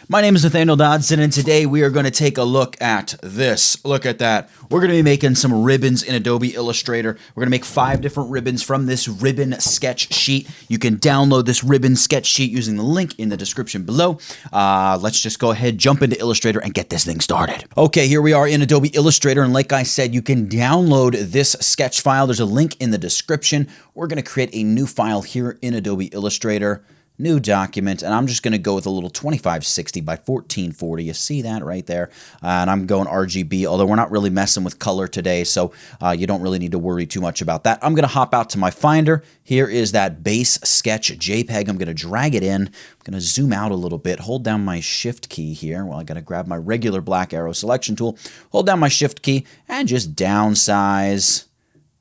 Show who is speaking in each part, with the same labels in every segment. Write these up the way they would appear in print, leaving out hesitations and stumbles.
Speaker 1: My name is Nathaniel Dodson, and today we are going to take a look at this. Look at that. We're going to be making some ribbons in Adobe Illustrator. We're going to make 5 different ribbons from this ribbon sketch sheet. You can download this ribbon sketch sheet using the link in the description below. Let's just go ahead, jump into Illustrator, and get this thing started. Okay, here we are in Adobe Illustrator, and like I said, you can download this sketch file. There's a link in the description. We're going to create a new file here in Adobe Illustrator. New document, and I'm just going to go with a little 2560 by 1440. You see that right there? And I'm going RGB, although we're not really messing with color today, so you don't really need to worry too much about that. I'm going to hop out to my Finder. Here is that base sketch JPEG. I'm going to drag it in. I'm going to zoom out a little bit, hold down my Shift key here. Well, I got to grab my regular black arrow selection tool, hold down my Shift key, and just downsize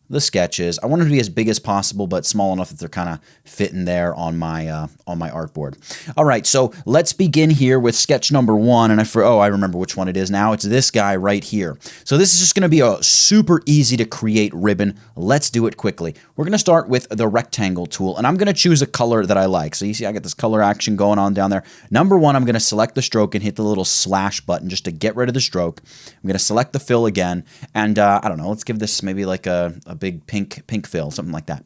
Speaker 1: the sketches. I want them to be as big as possible, but small enough that they're kind of fitting there on my artboard. All right, so let's begin here with sketch number 1. And I remember which one it is now. It's this guy right here. So this is just going to be a super easy to create ribbon. Let's do it quickly. We're going to start with the rectangle tool, and I'm going to choose a color that I like. So you see I got this color action going on down there. Number 1, I'm going to select the stroke and hit the little slash button just to get rid of the stroke. I'm going to select the fill again, and I don't know, let's give this maybe like a big pink fill, something like that.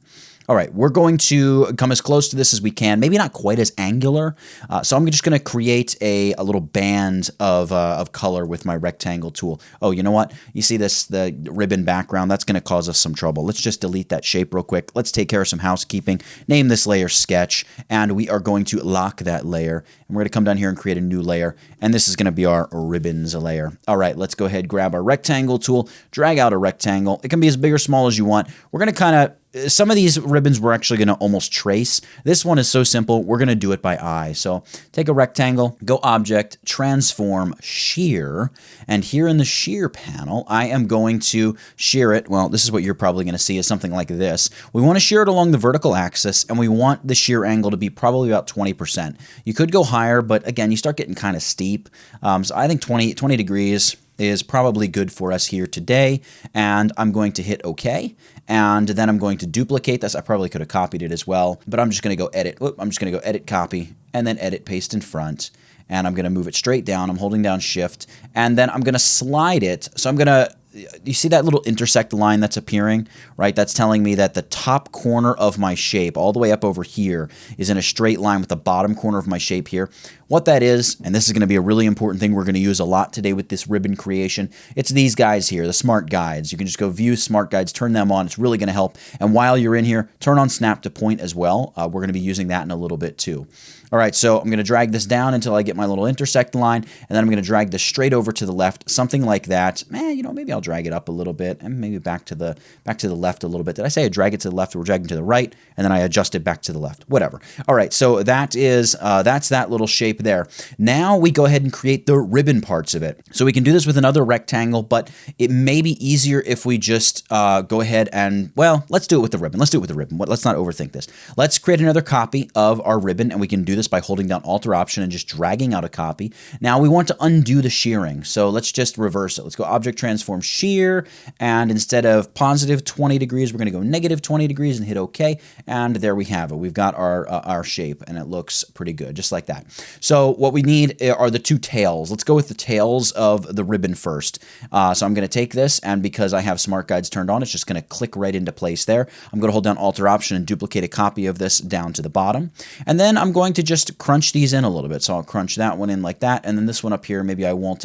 Speaker 1: All right, we're going to come as close to this as we can, maybe not quite as angular. So I'm just going to create a little band of color with my rectangle tool. Oh, you know what? You see this, the ribbon background? That's going to cause us some trouble. Let's just delete that shape real quick. Let's take care of some housekeeping. Name this layer sketch, and we are going to lock that layer. And we're going to come down here and create a new layer, and this is going to be our ribbons layer. All right, let's go ahead, grab our rectangle tool, drag out a rectangle. It can be as big or small as you want. We're going to kind of some of these ribbons we're actually going to almost trace. This one is so simple, we're going to do it by eye. So take a rectangle, go Object, Transform, Shear, and here in the Shear panel, I am going to shear it. Well, this is what you're probably going to see is something like this. We want to shear it along the vertical axis, and we want the shear angle to be probably about 20%. You could go higher, but again, you start getting kind of steep. So I think 20 degrees is probably good for us here today, and I'm going to hit OK, and then I'm going to duplicate this. I probably could have copied it as well, but I'm just going to go edit. I'm just going to go edit, copy, and then edit, paste in front, and I'm going to move it straight down. I'm holding down Shift, and then I'm going to slide it. So I'm going to, you see that little intersect line that's appearing, right? That's telling me that the top corner of my shape, all the way up over here, is in a straight line with the bottom corner of my shape here. What that is, and this is going to be a really important thing we're going to use a lot today with this ribbon creation, it's these guys here, the Smart Guides. You can just go View, Smart Guides, turn them on. It's really going to help. And while you're in here, turn on Snap to Point as well. We're going to be using that in a little bit too. All right, so I'm going to drag this down until I get my little intersect line, and then I'm going to drag this straight over to the left, something like that. You know, maybe I'll drag it up a little bit, and maybe back to the left a little bit. Did I say I drag it to the left, or drag it to the right, and then I adjust it back to the left? Whatever. All right, so that is that's that little shape there. Now we go ahead and create the ribbon parts of it. So we can do this with another rectangle, but it may be easier if we just go ahead and, well, let's do it with the ribbon. Let's do it with the ribbon. Let's not overthink this. Let's create another copy of our ribbon, and we can do this by holding down Alt or Option and just dragging out a copy. Now we want to undo the shearing, so let's just reverse it. Let's go Object, Transform, Shear, and instead of positive 20 degrees, we're going to go negative 20 degrees and hit OK, and there we have it. We've got our shape, and it looks pretty good, just like that. So what we need are the 2 tails. Let's go with the tails of the ribbon first. So I'm going to take this, and because I have Smart Guides turned on, it's just going to click right into place there. I'm going to hold down Alt or Option and duplicate a copy of this down to the bottom, and then I'm going to just crunch these in a little bit. So I'll crunch that one in like that, and then this one up here, maybe I won't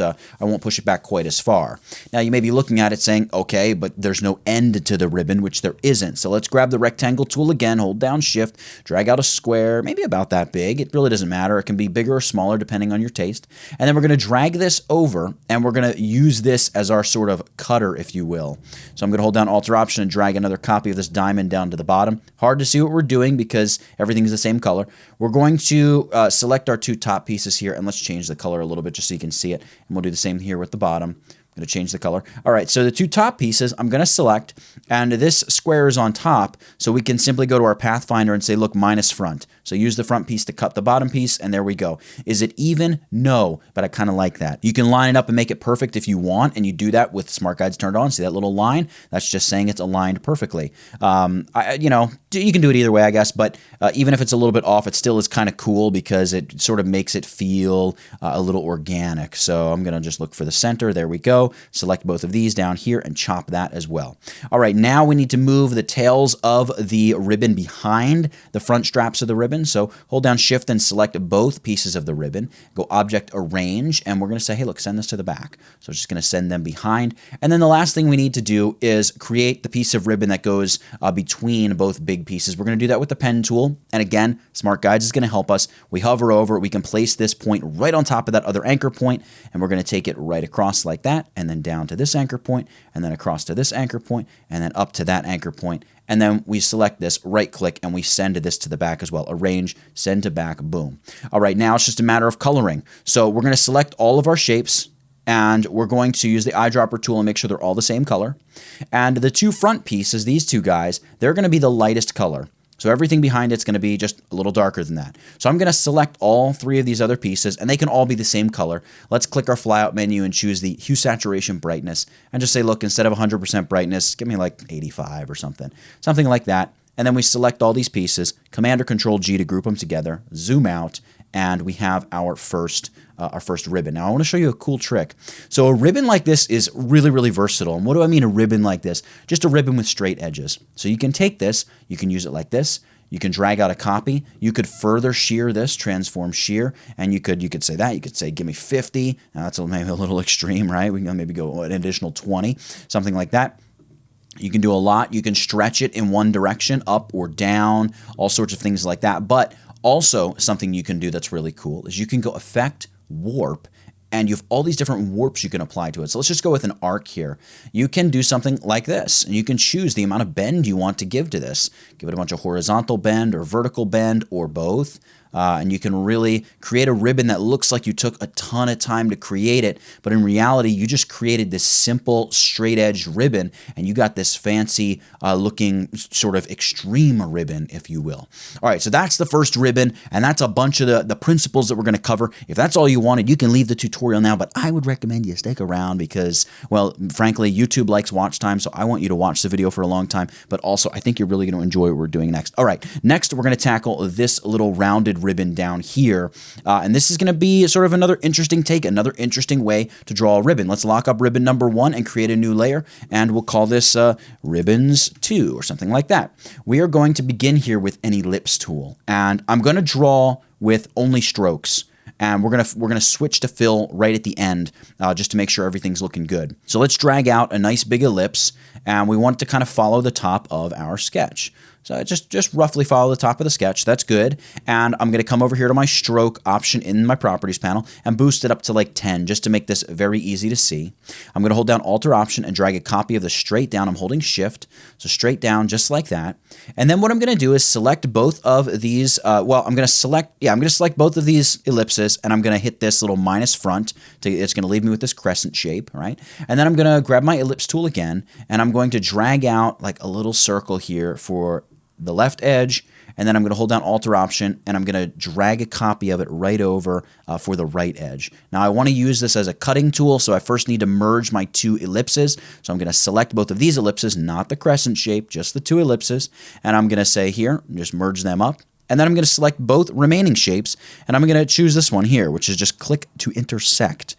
Speaker 1: push it back quite as far. Now you may be looking at it saying, okay, but there's no end to the ribbon, which there isn't. So let's grab the rectangle tool again, hold down Shift, drag out a square, maybe about that big. It really doesn't matter. It can be bigger or smaller depending on your taste. And then we're going to drag this over, and we're going to use this as our sort of cutter, if you will. So I'm going to hold down Alt or Option and drag another copy of this diamond down to the bottom. Hard to see what we're doing because everything's the same color. We're going to select our 2 top pieces here, and let's change the color a little bit just so you can see it. And we'll do the same here with the bottom. I'm going to change the color. All right, so the two top pieces I'm going to select, and this square is on top, so we can simply go to our Pathfinder and say, look, minus front. So use the front piece to cut the bottom piece, and there we go. Is it even? No, but I kind of like that. You can line it up and make it perfect if you want, and you do that with Smart Guides turned on. See that little line? That's just saying it's aligned perfectly. You know, you can do it either way, I guess, but even if it's a little bit off, it still is kind of cool because it sort of makes it feel a little organic. So I'm going to just look for the center. There we go. Select both of these down here and chop that as well. All right, now we need to move the tails of the ribbon behind the front straps of the ribbon. So hold down Shift and select both pieces of the ribbon. Go Object Arrange, and we're going to say, hey, look, send this to the back. So I'm just going to send them behind. And then the last thing we need to do is create the piece of ribbon that goes between both big pieces. We're going to do that with the pen tool. And again, Smart Guides is going to help us. We hover over, we can place this point right on top of that other anchor point, and we're going to take it right across like that, and then down to this anchor point, and then across to this anchor point, and then up to that anchor point. And then we select this, right click, and we send this to the back as well. Arrange, send to back, boom. All right, now it's just a matter of coloring. So we're going to select all of our shapes, and we're going to use the eyedropper tool and make sure they're all the same color. And the two front pieces, these two guys, they're going to be the lightest color. So everything behind it's going to be just a little darker than that. So I'm going to select all three of these other pieces, and they can all be the same color. Let's click our flyout menu and choose the hue, saturation, brightness, and just say, look, instead of 100% brightness, give me like 85 or something like that. And then we select all these pieces, Command or Control G to group them together, zoom out, and we have our first ribbon. Now I want to show you a cool trick. So a ribbon like this is really, really versatile. And what do I mean a ribbon like this? Just a ribbon with straight edges. So you can take this, you can use it like this. You can drag out a copy. You could further shear this, transform shear, and you could say that. You could say, give me 50. Now that's maybe a little extreme, right? We can maybe go an additional 20, something like that. You can do a lot. You can stretch it in one direction, up or down, all sorts of things like that. But also something you can do that's really cool is you can go Effect, Warp, and you have all these different warps you can apply to it. So let's just go with an arc here. You can do something like this, and you can choose the amount of bend you want to give to this. Give it a bunch of horizontal bend or vertical bend or both. And you can really create a ribbon that looks like you took a ton of time to create it, but in reality, you just created this simple straight-edged ribbon, and you got this fancy looking sort of extreme ribbon, if you will. All right, so that's the first ribbon, and that's a bunch of the principles that we're going to cover. If that's all you wanted, you can leave the tutorial now, but I would recommend you stick around because, well, frankly, YouTube likes watch time, so I want you to watch the video for a long time, but also I think you're really going to enjoy what we're doing next. All right, next we're going to tackle this little rounded ribbon down here, and this is going to be sort of another interesting take, another interesting way to draw a ribbon. Let's lock up ribbon number 1 and create a new layer, and we'll call this ribbons 2 or something like that. We are going to begin here with an ellipse tool, and I'm going to draw with only strokes. And we're gonna switch to fill right at the end just to make sure everything's looking good. So let's drag out a nice big ellipse, and we want it to kind of follow the top of our sketch. So just roughly follow the top of the sketch. That's good. And I'm going to come over here to my stroke option in my properties panel and boost it up to like 10 just to make this very easy to see. I'm going to hold down Alt or Option and drag a copy of the straight down. I'm holding Shift. So straight down just like that. And then what I'm going to do is select both of these. I'm going to select both of these ellipses, and I'm going to hit this little minus front. It's going to leave me with this crescent shape, right? And then I'm going to grab my ellipse tool again, and I'm going to drag out like a little circle here for the left edge, and then I'm going to hold down Alt or Option, and I'm going to drag a copy of it right over for the right edge. Now I want to use this as a cutting tool, so I first need to merge my two ellipses. So I'm going to select both of these ellipses, not the crescent shape, just the two ellipses, and I'm going to say here, just merge them up. And then I'm going to select both remaining shapes, and I'm going to choose this one here, which is just click to intersect.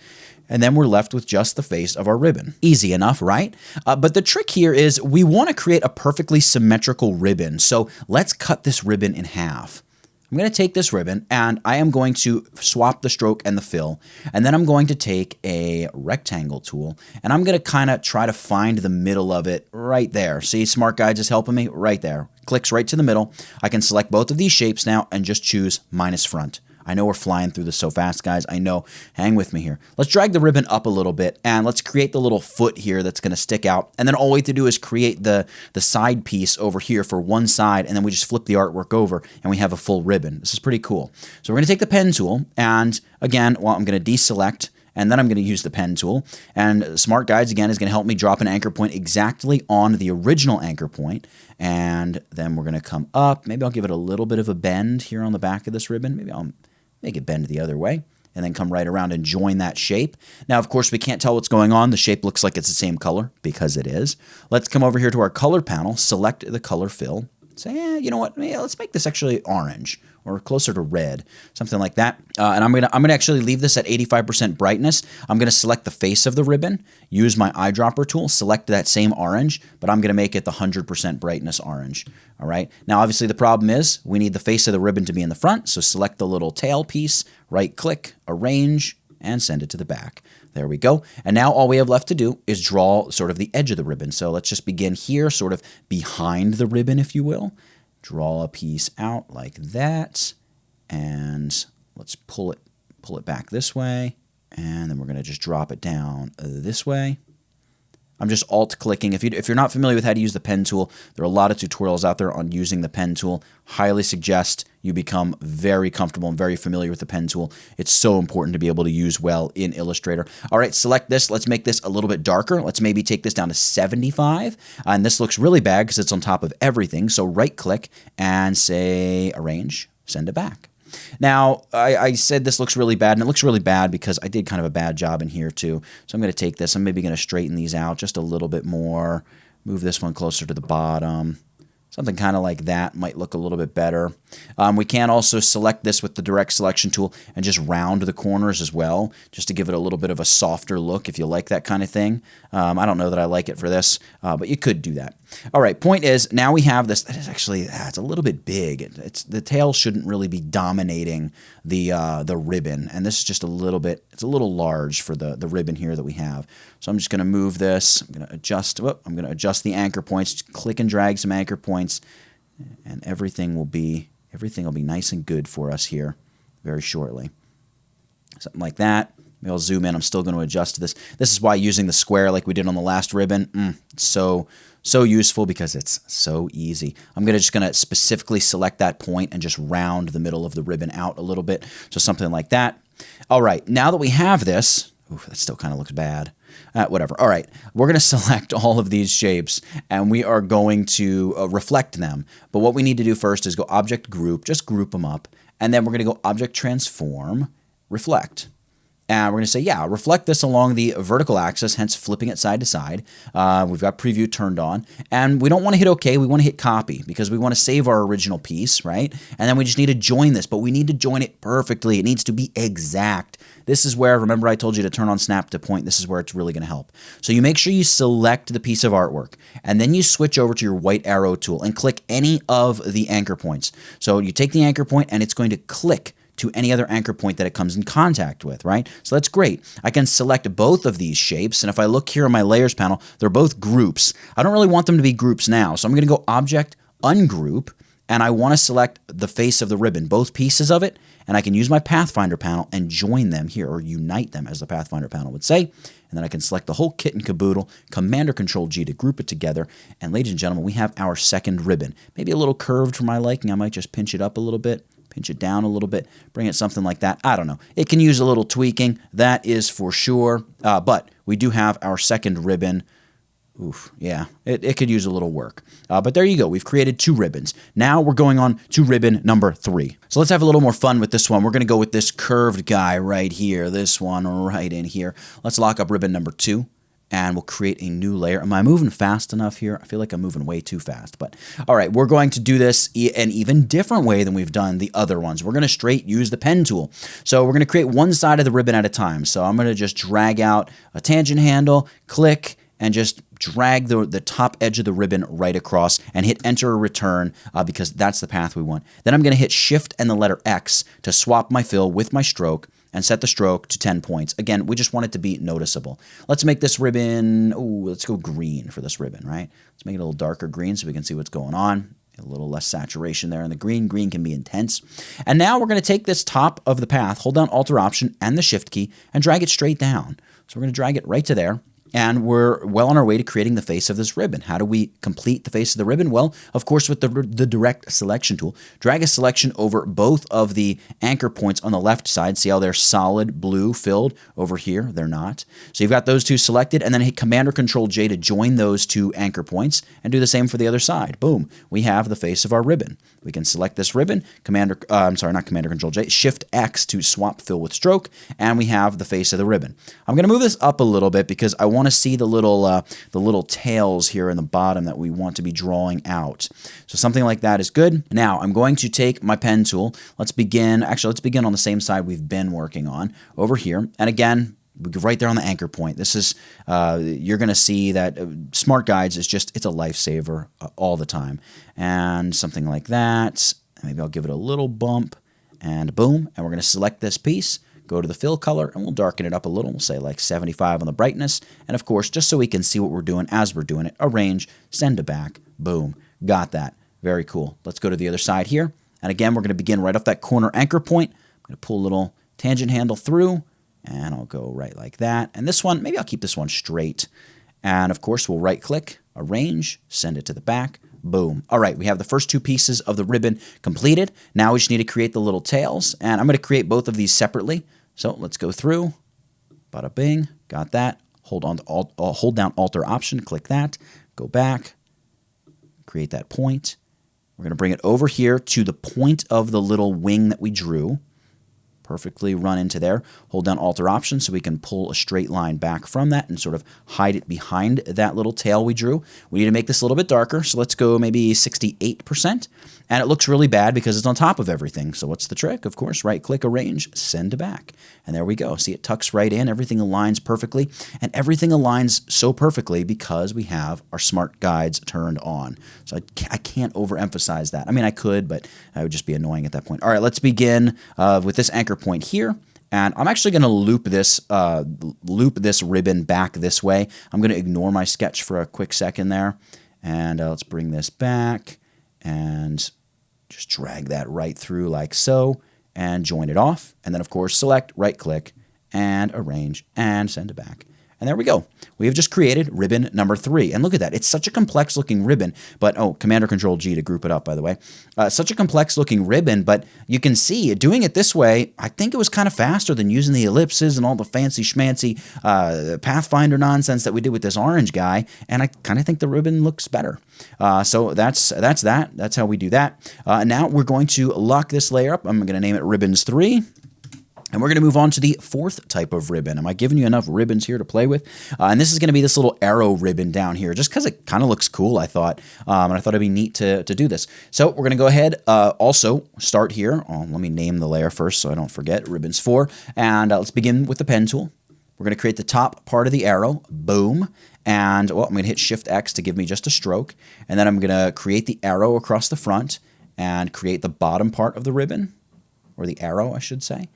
Speaker 1: And then we're left with just the face of our ribbon. Easy enough, right? But the trick here is we want to create a perfectly symmetrical ribbon. So let's cut this ribbon in half. I'm going to take this ribbon, and I am going to swap the stroke and the fill, and then I'm going to take a rectangle tool, and I'm going to kind of try to find the middle of it right there. See, Smart Guides is helping me right there. Clicks right to the middle. I can select both of these shapes now and just choose minus front. I know we're flying through this so fast, guys. I know. Hang with me here. Let's drag the ribbon up a little bit, and let's create the little foot here that's going to stick out. And then all we have to do is create the side piece over here for one side, and then we just flip the artwork over, and we have a full ribbon. This is pretty cool. So we're going to take the pen tool, and again, I'm going to deselect, and then I'm going to use the pen tool. And Smart Guides, again, is going to help me drop an anchor point exactly on the original anchor point. And then we're going to come up. Maybe I'll give it a little bit of a bend here on the back of this ribbon. Maybe I'll make it bend the other way, and then come right around and join that shape. Now, of course, we can't tell what's going on. The shape looks like it's the same color because it is. Let's come over here to our color panel, select the color fill, say, you know what, let's make this actually orange or closer to red, something like that. And I'm gonna actually leave this at 85% brightness. I'm gonna select the face of the ribbon, use my eyedropper tool, select that same orange, but I'm gonna make it the 100% brightness orange. All right. Now, obviously, the problem is we need the face of the ribbon to be in the front. So select the little tail piece, right-click, arrange, and send it to the back. There we go. And now all we have left to do is draw sort of the edge of the ribbon. So let's just begin here, sort of behind the ribbon, if you will. Draw a piece out like that, and let's pull it back this way, and then we're going to just drop it down this way. I'm just alt-clicking. If you're not familiar with how to use the pen tool, there are a lot of tutorials out there on using the pen tool. Highly suggest you become very comfortable and very familiar with the pen tool. It's so important to be able to use well in Illustrator. All right, select this. Let's make this a little bit darker. Let's maybe take this down to 75. And this looks really bad because it's on top of everything. So right-click and say Arrange, send it back. Now, I said this looks really bad, and it looks really bad because I did kind of a bad job in here too. So I'm going to take this. I'm maybe going to straighten these out just a little bit more. Move this one closer to the bottom. Something kind of like that might look a little bit better. We can also select this with the direct selection tool and just round the corners as well, just to give it a little bit of a softer look if you like that kind of thing. I don't know that I like it for this, but you could do that. All right, point is, now we have this. That is actually, it's a little bit big. The tail shouldn't really be dominating the ribbon, and this is just a little bit, it's a little large for the ribbon here that we have. So I'm just going to move this. I'm going to adjust, I'm going to adjust the anchor points, just click and drag some anchor points, and everything will be nice and good for us here very shortly. Something like that. Maybe I'll zoom in. I'm still going to adjust to this. This is why using the square like we did on the last ribbon, so useful because it's so easy. I'm just going to specifically select that point and just round the middle of the ribbon out a little bit. So something like that. All right, now that we have this, that still kind of looks bad. Whatever. All right, we're going to select all of these shapes, and we are going to reflect them. But what we need to do first is go Object Group, just group them up, and then we're going to go Object Transform, Reflect. And we're going to say, yeah, reflect this along the vertical axis, hence flipping it side to side. We've got preview turned on. And we don't want to hit OK. We want to hit copy because we want to save our original piece, right? And then we just need to join this, but we need to join it perfectly. It needs to be exact. This is where, remember I told you to turn on snap to point. This is where it's really going to help. So you make sure you select the piece of artwork, and then you switch over to your white arrow tool and click any of the anchor points. So you take the anchor point, and it's going to click to any other anchor point that it comes in contact with, right? So that's great. I can select both of these shapes, and if I look here on my layers panel, they're both groups. I don't really want them to be groups now, so I'm going to go Object, Ungroup, and I want to select the face of the ribbon, both pieces of it, and I can use my Pathfinder panel and join them here, or unite them, as the Pathfinder panel would say, and then I can select the whole kit and caboodle, Command or Control G to group it together, and ladies and gentlemen, we have our second ribbon. Maybe a little curved for my liking. I might just pinch it up a little bit, pinch it down a little bit, bring it something like that. I don't know. It can use a little tweaking, that is for sure, but we do have our second ribbon. Oof, yeah, it could use a little work. But there you go. We've created two ribbons. Now we're going on to ribbon number 3. So let's have a little more fun with this one. We're going to go with this curved guy right here, this one right in here. Let's lock up ribbon number 2, and we'll create a new layer. Am I moving fast enough here? I feel like I'm moving way too fast. But all right, we're going to do this an even different way than we've done the other ones. We're going to straight use the pen tool. So we're going to create one side of the ribbon at a time. So I'm going to just drag out a tangent handle, click, and just drag the top edge of the ribbon right across and hit enter or return because that's the path we want. Then I'm going to hit shift and the letter X to swap my fill with my stroke and set the stroke to 10 points. Again, we just want it to be noticeable. Let's make this ribbon, let's go green for this ribbon, right? Let's make it a little darker green so we can see what's going on. A little less saturation there in the green. Green can be intense. And now we're going to take this top of the path, hold down Alt or Option and the Shift key, and drag it straight down. So we're going to drag it right to there. And we're well on our way to creating the face of this ribbon. How do we complete the face of the ribbon? Well, of course, with the direct selection tool, drag a selection over both of the anchor points on the left side. See how they're solid blue filled? Over here, they're not. So you've got those two selected, and then hit Command or Control J to join those two anchor points, and do the same for the other side. Boom, we have the face of our ribbon. We can select this ribbon, not Command or Control J, Shift X to swap fill with stroke, and we have the face of the ribbon. I'm going to move this up a little bit because I want to see the little tails here in the bottom that we want to be drawing out. So something like that is good. Now I'm going to take my pen tool. Let's begin on the same side we've been working on over here. And again, right there on the anchor point. This is, you're going to see that Smart Guides is it's a lifesaver all the time. And something like that. Maybe I'll give it a little bump, and boom. And we're going to select this piece, go to the fill color, and we'll darken it up a little. We'll say like 75 on the brightness. And of course, just so we can see what we're doing as we're doing it, arrange, send to back, boom. Got that. Very cool. Let's go to the other side here. And again, we're going to begin right off that corner anchor point. I'm going to pull a little tangent handle through, and I'll go right like that. And this one, maybe I'll keep this one straight. And of course, we'll right click, arrange, send it to the back, boom. All right, we have the first two pieces of the ribbon completed. Now we just need to create the little tails, and I'm going to create both of these separately. So let's go through, bada bing, got that. Hold down Alt or Option, click that, go back, create that point. We're going to bring it over here to the point of the little wing that we drew. Perfectly run into there. Hold down Alt or Option so we can pull a straight line back from that and sort of hide it behind that little tail we drew. We need to make this a little bit darker, so let's go maybe 68%. And it looks really bad because it's on top of everything. So what's the trick? Of course, right-click, Arrange, Send to Back. And there we go. See, it tucks right in. Everything aligns perfectly. And everything aligns so perfectly because we have our Smart Guides turned on. So I can't overemphasize that. I mean, I could, but I would just be annoying at that point. All right, let's begin with this anchor point here. And I'm actually going to loop this ribbon back this way. I'm going to ignore my sketch for a quick second there. And let's bring this back and just drag that right through like so and join it off. And then, of course, select, right-click, and arrange, and send it back. And there we go. We have just created ribbon number 3. And look at that. It's such a complex looking ribbon, but, oh, Command or Control G to group it up, by the way. Such a complex looking ribbon, but you can see doing it this way, I think it was kind of faster than using the ellipses and all the fancy schmancy Pathfinder nonsense that we did with this orange guy. And I kind of think the ribbon looks better. So that's that. That's how we do that. Now we're going to lock this layer up. I'm going to name it Ribbons 3. And we're going to move on to the 4th type of ribbon. Am I giving you enough ribbons here to play with? And this is going to be this little arrow ribbon down here, just because it kind of looks cool, I thought. And I thought it'd be neat to do this. So we're going to go ahead, also start here. Let me name the layer first so I don't forget. Ribbons 4. And let's begin with the pen tool. We're going to create the top part of the arrow. Boom. And I'm going to hit Shift X to give me just a stroke. And then I'm going to create the arrow across the front and create the bottom part of the ribbon, or the arrow, I should say.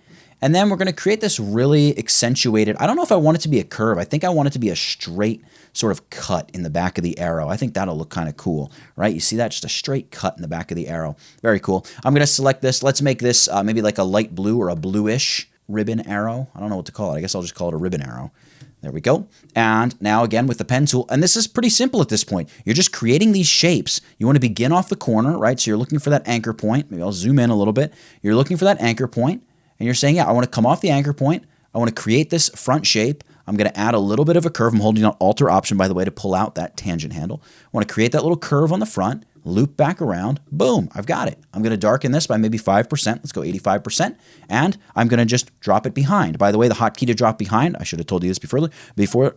Speaker 1: And then we're going to create this really accentuated, I don't know if I want it to be a curve. I think I want it to be a straight sort of cut in the back of the arrow. I think that'll look kind of cool, right? You see that? Just a straight cut in the back of the arrow. Very cool. I'm going to select this. Let's make this maybe like a light blue or a bluish ribbon arrow. I don't know what to call it. I guess I'll just call it a ribbon arrow. There we go. And now again with the pen tool, and this is pretty simple at this point. You're just creating these shapes. You want to begin off the corner, right? So you're looking for that anchor point. Maybe I'll zoom in a little bit. You're looking for that anchor point. And you're saying, yeah, I want to come off the anchor point. I want to create this front shape. I'm going to add a little bit of a curve. I'm holding down Alt or Option, by the way, to pull out that tangent handle. I want to create that little curve on the front, loop back around. Boom, I've got it. I'm going to darken this by maybe 5%. Let's go 85%. And I'm going to just drop it behind. By the way, the hotkey to drop behind, I should have told you this before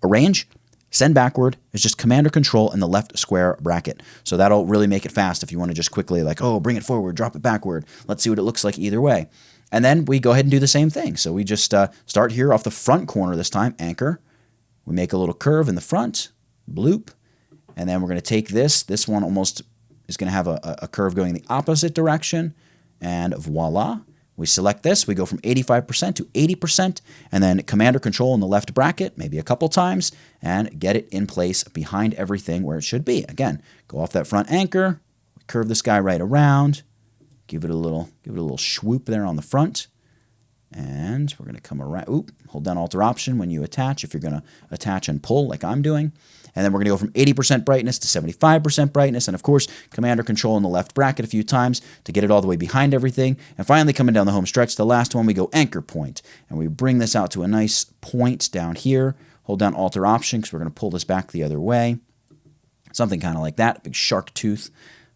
Speaker 1: arrange, send backward is just Command or Control in the left square bracket. So that'll really make it fast if you want to just quickly like, oh, bring it forward, drop it backward. Let's see what it looks like either way. And then we go ahead and do the same thing. So we just start here off the front corner this time, anchor. We make a little curve in the front, bloop. And then we're going to take this. This one almost is going to have a curve going the opposite direction. And voila. We select this. We go from 85% to 80%. And then Command or Control in the left bracket, maybe a couple times, and get it in place behind everything where it should be. Again, go off that front anchor. We curve this guy right around. Give it a little swoop there on the front. And we're going to come around. Oop, hold down Alt-Option when you attach, if you're going to attach and pull like I'm doing. And then we're going to go from 80% brightness to 75% brightness. And of course, Command or Control in the left bracket a few times to get it all the way behind everything. And finally, coming down the home stretch, the last one, we go anchor point. And we bring this out to a nice point down here. Hold down Alt-Option because we're going to pull this back the other way. Something kind of like that, a big shark tooth.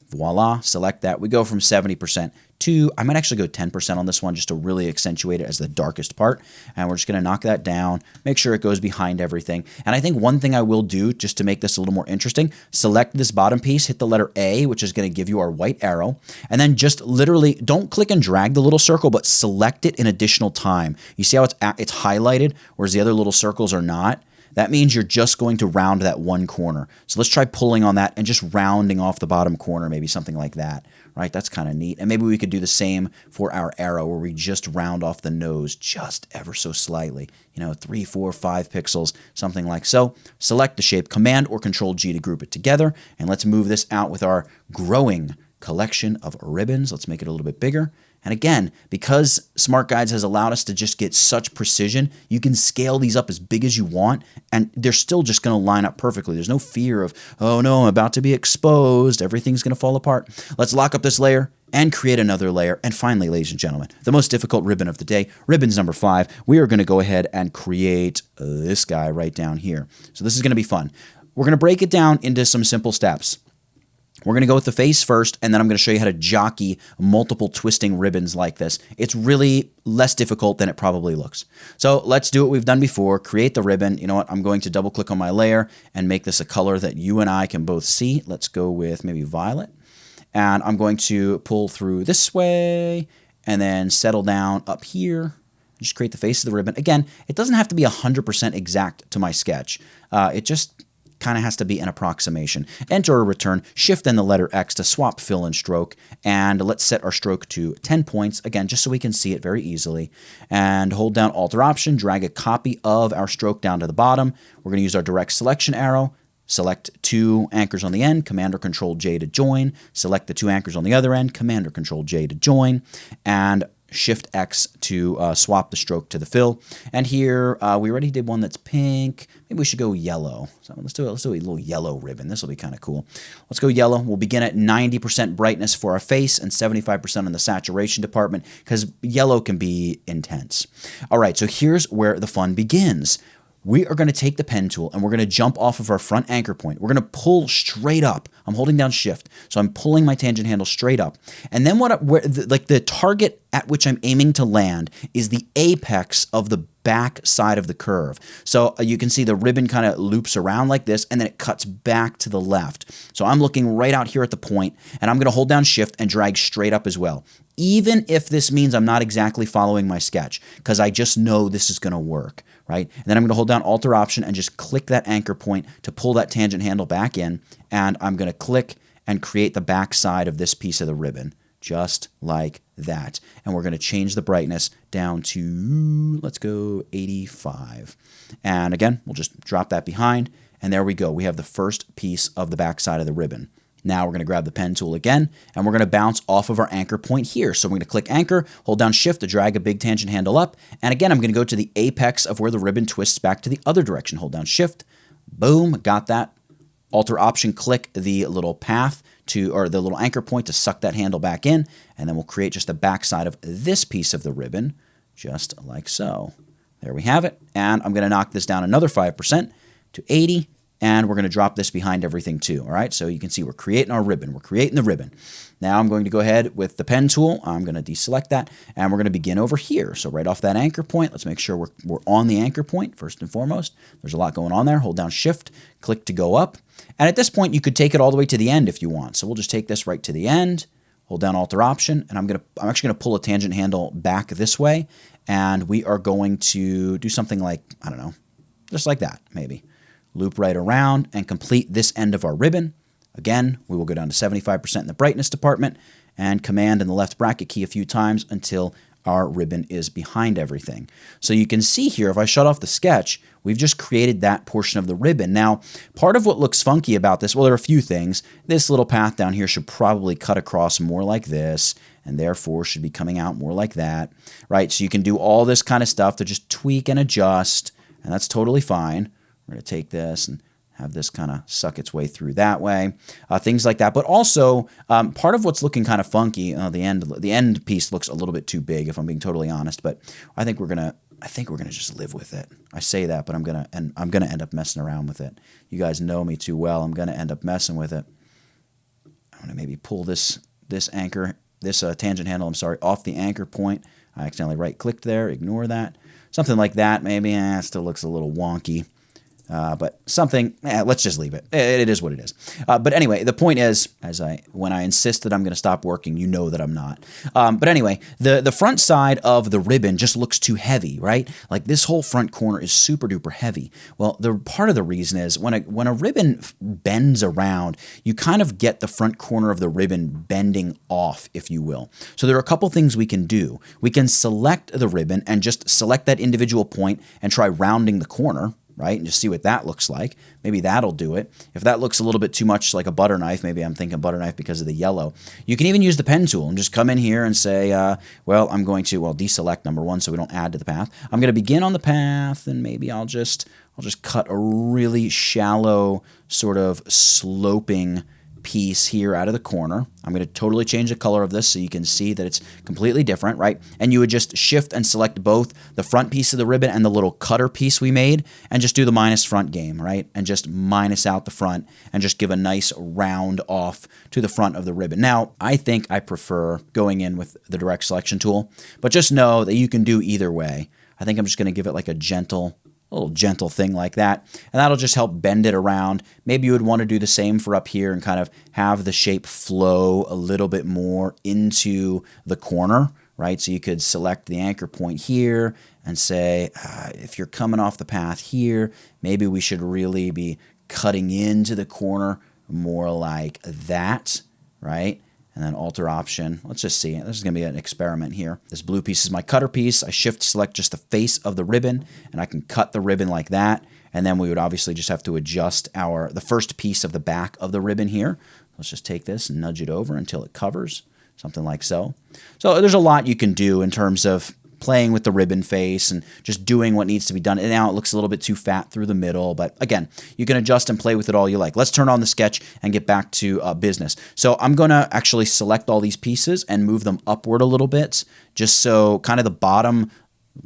Speaker 1: Voila, select that. We go from 70% to, I might actually go 10% on this one just to really accentuate it as the darkest part. And we're just going to knock that down, make sure it goes behind everything. And I think one thing I will do just to make this a little more interesting, select this bottom piece, hit the letter A, which is going to give you our white arrow. And then just literally don't click and drag the little circle, but select it in additional time. You see how it's highlighted, whereas the other little circles are not? That means you're just going to round that one corner. So let's try pulling on that and just rounding off the bottom corner, maybe something like that, right? That's kind of neat. And maybe we could do the same for our arrow where we just round off the nose just ever so slightly, 3, 4, 5 pixels, something like so. Select the shape, Command or Control G to group it together. And let's move this out with our growing collection of ribbons. Let's make it a little bit bigger. And again, because Smart Guides has allowed us to just get such precision, you can scale these up as big as you want, and they're still just going to line up perfectly. There's no fear of, oh no, I'm about to be exposed. Everything's going to fall apart. Let's lock up this layer and create another layer. And finally, ladies and gentlemen, the most difficult ribbon of the day, ribbons number 5, we are going to go ahead and create this guy right down here. So this is going to be fun. We're going to break it down into some simple steps. We're going to go with the face first, and then I'm going to show you how to jockey multiple twisting ribbons like this. It's really less difficult than it probably looks. So let's do what we've done before. Create the ribbon. You know what? I'm going to double click on my layer and make this a color that you and I can both see. Let's go with maybe violet. And I'm going to pull through this way and then settle down up here. Just create the face of the ribbon. Again, it doesn't have to be 100% exact to my sketch. It just kind of has to be an approximation. Enter or return, Shift and the letter X to swap fill and stroke, and let's set our stroke to 10 points, again, just so we can see it very easily. And hold down Alt or Option, drag a copy of our stroke down to the bottom. We're going to use our direct selection arrow, select 2 anchors on the end, Command or Control J to join, select the 2 anchors on the other end, Command or Control J to join, and Shift X to swap the stroke to the fill. And here, we already did one that's pink. Maybe we should go yellow. So let's do a little yellow ribbon. This will be kind of cool. Let's go yellow. We'll begin at 90% brightness for our face and 75% on the saturation department because yellow can be intense. All right, so here's where the fun begins. We are going to take the pen tool and we're going to jump off of our front anchor point. We're going to pull straight up. I'm holding down Shift, so I'm pulling my tangent handle straight up. And then the target at which I'm aiming to land is the apex of the back side of the curve. So you can see the ribbon kind of loops around like this, and then it cuts back to the left. So I'm looking right out here at the point, and I'm going to hold down Shift and drag straight up as well. Even if this means I'm not exactly following my sketch, because I just know this is going to work, right? And then I'm going to hold down Alt or Option and just click that anchor point to pull that tangent handle back in, and I'm going to click and create the back side of this piece of the ribbon, just like that. And we're going to change the brightness down to, let's go 85. And again, we'll just drop that behind, and there we go. We have the first piece of the back side of the ribbon. Now we're going to grab the pen tool again, and we're going to bounce off of our anchor point here. So we're going to click anchor, hold down Shift to drag a big tangent handle up, and again, I'm going to go to the apex of where the ribbon twists back to the other direction. Hold down Shift, boom, got that. Alt or Option, click the little path or the little anchor point to suck that handle back in, and then we'll create just the back side of this piece of the ribbon, just like so. There we have it, and I'm going to knock this down another 5% to 80, and we're going to drop this behind everything too, all right? So you can see we're creating our ribbon. We're creating the ribbon. Now I'm going to go ahead with the pen tool. I'm going to deselect that, and we're going to begin over here. So right off that anchor point, let's make sure we're on the anchor point first and foremost. There's a lot going on there. Hold down Shift, click to go up. And at this point, you could take it all the way to the end if you want. So we'll just take this right to the end, hold down Alt or Option, and I'm actually going to pull a tangent handle back this way, and we are going to do something like, I don't know, just like that, maybe. Loop right around and complete this end of our ribbon. Again, we will go down to 75% in the brightness department and Command in the left bracket key a few times until our ribbon is behind everything. So you can see here, if I shut off the sketch, we've just created that portion of the ribbon. Now, part of what looks funky about this, well, there are a few things. This little path down here should probably cut across more like this, and therefore should be coming out more like that, right? So you can do all this kind of stuff to just tweak and adjust, and that's totally fine. We're going to take this and have this kind of suck its way through that way, things like that. But also, part of what's looking kind of funky, the end piece looks a little bit too big, if I'm being totally honest. But I think we're gonna just live with it. I say that, but I'm gonna end up messing around with it. You guys know me too well. I'm gonna end up messing with it. I'm gonna maybe pull this tangent handle, off the anchor point. I accidentally right-clicked there. Ignore that. Something like that, maybe. It still looks a little wonky. But something, let's just leave it. It is what it is. But anyway, the point is, when I insist that I'm going to stop working, you know that I'm not. But anyway, the front side of the ribbon just looks too heavy, right? Like this whole front corner is super duper heavy. Well, part of the reason is when a ribbon bends around, you kind of get the front corner of the ribbon bending off, if you will. So there are a couple things we can do. We can select the ribbon and just select that individual point and try rounding the corner, right? And just see what that looks like. Maybe that'll do it. If that looks a little bit too much like a butter knife, maybe I'm thinking butter knife because of the yellow. You can even use the pen tool and just come in here and say, well, I'm going to, deselect number one so we don't add to the path. I'm going to begin on the path, and maybe I'll just cut a really shallow sort of sloping piece here out of the corner. I'm going to totally change the color of this so you can see that it's completely different, right? And you would just shift and select both the front piece of the ribbon and the little cutter piece we made and just do the minus front game, right? And just minus out the front and just give a nice round off to the front of the ribbon. Now, I think I prefer going in with the direct selection tool, but just know that you can do either way. I think I'm just going to give it like a little gentle thing like that, and that'll just help bend it around. Maybe you would want to do the same for up here and kind of have the shape flow a little bit more into the corner, right? So you could select the anchor point here and say, if you're coming off the path here, maybe we should really be cutting into the corner more like that, right? And then alter option. Let's just see. This is going to be an experiment here. This blue piece is my cutter piece. I shift select just the face of the ribbon, and I can cut the ribbon like that. And then we would obviously just have to adjust the first piece of the back of the ribbon here. Let's just take this and nudge it over until it covers, something like so. So there's a lot you can do in terms of playing with the ribbon face and just doing what needs to be done. And now it looks a little bit too fat through the middle, but again, you can adjust and play with it all you like. Let's turn on the sketch and get back to business. So I'm going to actually select all these pieces and move them upward a little bit, just so kind of the bottom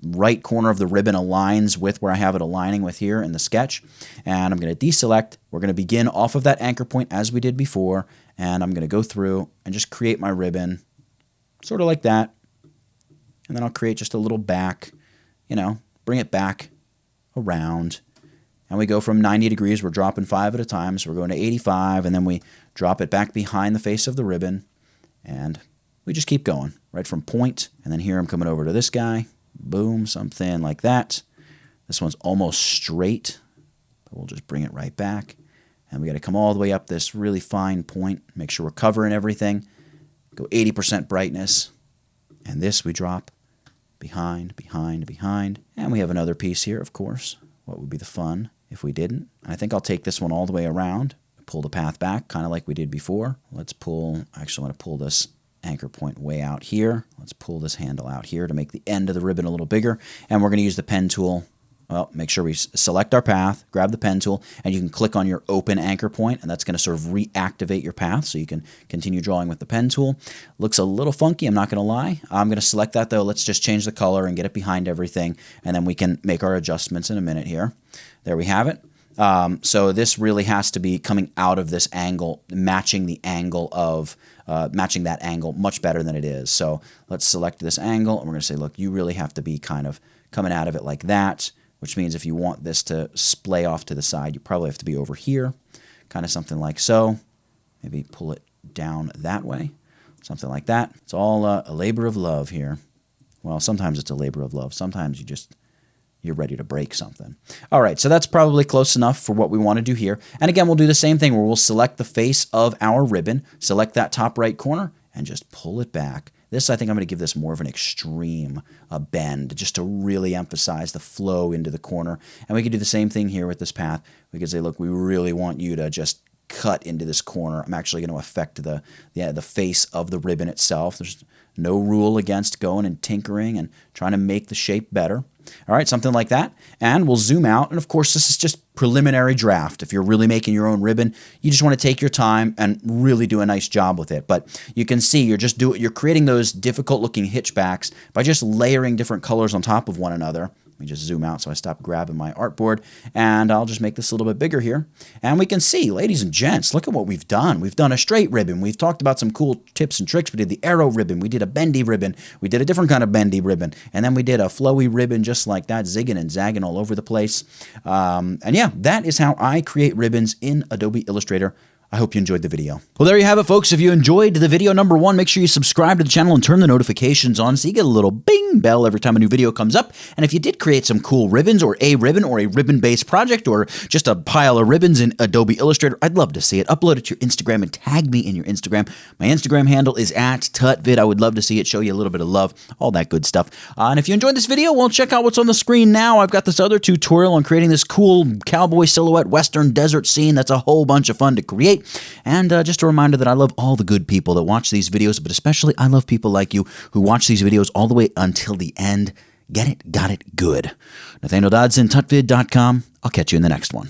Speaker 1: right corner of the ribbon aligns with where I have it aligning with here in the sketch. And I'm going to deselect. We're going to begin off of that anchor point as we did before, and I'm going to go through and just create my ribbon sort of like that. And then I'll create just a little back, bring it back around. And we go from 90 degrees, we're dropping 5 at a time. So we're going to 85, and then we drop it back behind the face of the ribbon. And we just keep going, right from point. And then here I'm coming over to this guy. Boom, something like that. This one's almost straight, but we'll just bring it right back. And we got to come all the way up this really fine point. Make sure we're covering everything. Go 80% brightness. And this we drop behind, and we have another piece here, of course. What would be the fun if we didn't? And I think I'll take this one all the way around, pull the path back, kind of like we did before. Actually I want to pull this anchor point way out here. Let's pull this handle out here to make the end of the ribbon a little bigger, and we're going to use the pen tool. Well, make sure we select our path, grab the pen tool, and you can click on your open anchor point, and that's going to sort of reactivate your path so you can continue drawing with the pen tool. Looks a little funky, I'm not going to lie. I'm going to select that though. Let's just change the color and get it behind everything, and then we can make our adjustments in a minute here. There we have it. So this really has to be coming out of this angle, matching that angle much better than it is. So let's select this angle, and we're going to say, look, you really have to be kind of coming out of it like that, which means if you want this to splay off to the side, you probably have to be over here, kind of something like so. Maybe pull it down that way, something like that. It's all a labor of love here. Well, sometimes it's a labor of love. Sometimes you're ready to break something. All right, so that's probably close enough for what we want to do here. And again, we'll do the same thing where we'll select the face of our ribbon, select that top right corner, and just pull it back. This, I think I'm going to give this more of an extreme bend, just to really emphasize the flow into the corner. And we can do the same thing here with this path. We can say, look, we really want you to just cut into this corner. I'm actually going to affect the face of the ribbon itself. There's No rule against going and tinkering and trying to make the shape better. All right, something like that. And we'll zoom out. And of course, this is just preliminary draft. If you're really making your own ribbon, you just want to take your time and really do a nice job with it. But you can see you're creating those difficult looking hitchbacks by just layering different colors on top of one another. Let me just zoom out so I stop grabbing my artboard, and I'll just make this a little bit bigger here. And we can see, ladies and gents, look at what we've done. We've done a straight ribbon. We've talked about some cool tips and tricks. We did the arrow ribbon. We did a bendy ribbon. We did a different kind of bendy ribbon. And then we did a flowy ribbon just like that, zigging and zagging all over the place. And yeah, that is how I create ribbons in Adobe Illustrator. I hope you enjoyed the video. Well, there you have it, folks. If you enjoyed the video number one, make sure you subscribe to the channel and turn the notifications on so you get a little bing bell every time a new video comes up. And if you did create some cool ribbons or a ribbon-based project or just a pile of ribbons in Adobe Illustrator, I'd love to see it. Upload it to your Instagram and tag me in your Instagram. My Instagram handle is @tutvid. I would love to see it, show you a little bit of love, all that good stuff. And if you enjoyed this video, well, check out what's on the screen now. I've got this other tutorial on creating this cool cowboy silhouette western desert scene that's a whole bunch of fun to create. And just a reminder that I love all the good people that watch these videos, but especially I love people like you who watch these videos all the way until the end. Get it, got it, good. Nathaniel Dodson, tutvid.com. I'll catch you in the next one.